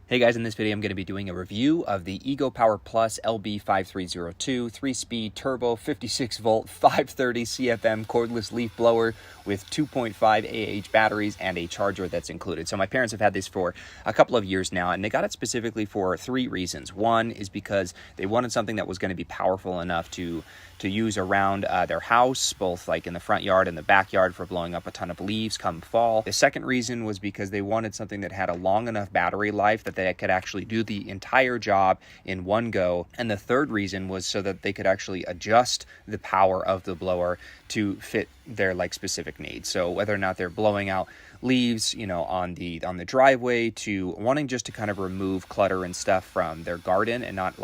Hey guys, in this video I'm going to be doing a review of the EcoPower Plus LB5302 3-speed turbo 56 volt 530 CFM cordless leaf blower with 2.5 AH batteries and a charger that's included. So my parents have had this for a couple of years now, and they got it specifically for three reasons. One is because they wanted something that was going to be powerful enough to use around their house, both like in the front yard and the backyard for blowing up a ton of leaves come fall. The second reason was because they wanted something that had a long enough battery life that they could actually do the entire job in one go. And the third reason was so that they could actually adjust the power of the blower to fit their specific needs. So whether or not they're blowing out leaves, on the driveway, to wanting just to kind of remove clutter and stuff from their garden and not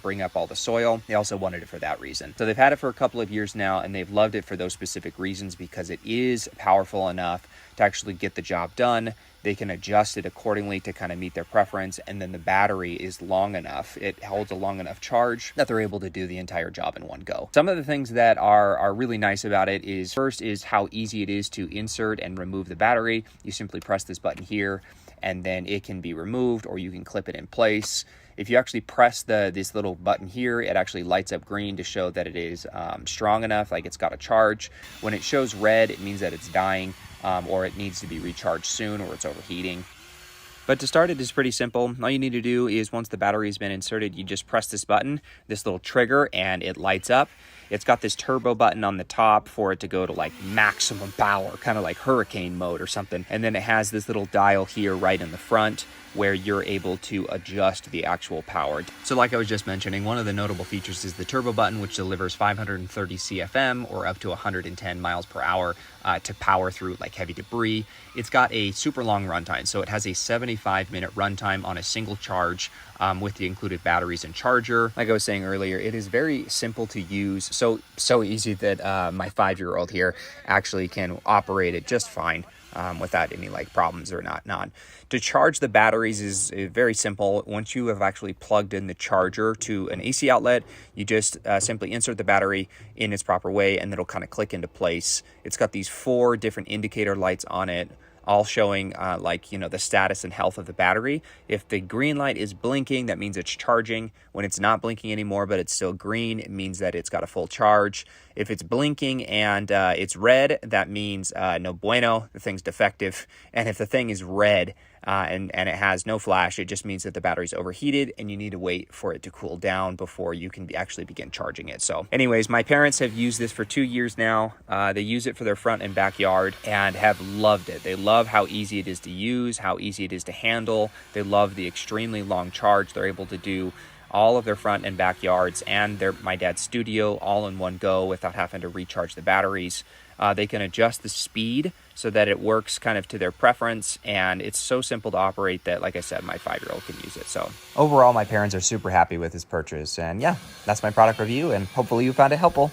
bring up all the soil. They also wanted it for that reason. So they've had it for a couple of years now, and they've loved it for those specific reasons because it is powerful enough to actually get the job done. They can adjust it accordingly to kind of meet their preference, and then the battery is long enough. It holds a long enough charge that they're able to do the entire job in one go. Some of the things that are really nice about it is, first is how easy it is to insert and remove the battery. You simply press this button here, and then it can be removed, or you can clip it in place. If you actually press this little button here, it actually lights up green to show that it is strong enough, like it's got a charge. When it shows red, it means that it's dying, or it needs to be recharged soon, or it's overheating. But to start, it is pretty simple. All you need to do is, once the battery has been inserted, you just press this button, this little trigger, and it lights up. It's got this turbo button on the top for it to go to maximum power, kind of like hurricane mode or something. And then it has this little dial here right in the front where you're able to adjust the actual power. So like I was just mentioning, one of the notable features is the turbo button, which delivers 530 CFM or up to 110 miles per hour to power through heavy debris. It's got a super long runtime, so it has a 75-minute runtime on a single charge with the included batteries and charger. Like I was saying earlier, it is very simple to use, so easy that my 5-year-old here actually can operate it just fine. Without any problems or not. To charge the batteries is very simple. Once you have actually plugged in the charger to an AC outlet, you just simply insert the battery in its proper way, and it'll kind of click into place. It's got these 4 different indicator lights on it, all showing the status and health of the battery. If the green light is blinking, that means it's charging. When it's not blinking anymore but it's still green, it means that it's got a full charge. If it's blinking and it's red, that means no bueno, the thing's defective. And if the thing is red and it has no flash, it just means that the battery's overheated and you need to wait for it to cool down before you can actually begin charging it. So anyways, my parents have used this for 2 years now. They use it for their front and backyard and have loved it. They love how easy it is to use, how easy it is to handle. They love the extremely long charge. They're able to do all of their front and backyards and my dad's studio all in one go without having to recharge the batteries. They can adjust the speed so that it works kind of to their preference, and it's so simple to operate that, like I said, my 5-year-old can use it. So overall, my parents are super happy with this purchase, and yeah, that's my product review, and hopefully you found it helpful.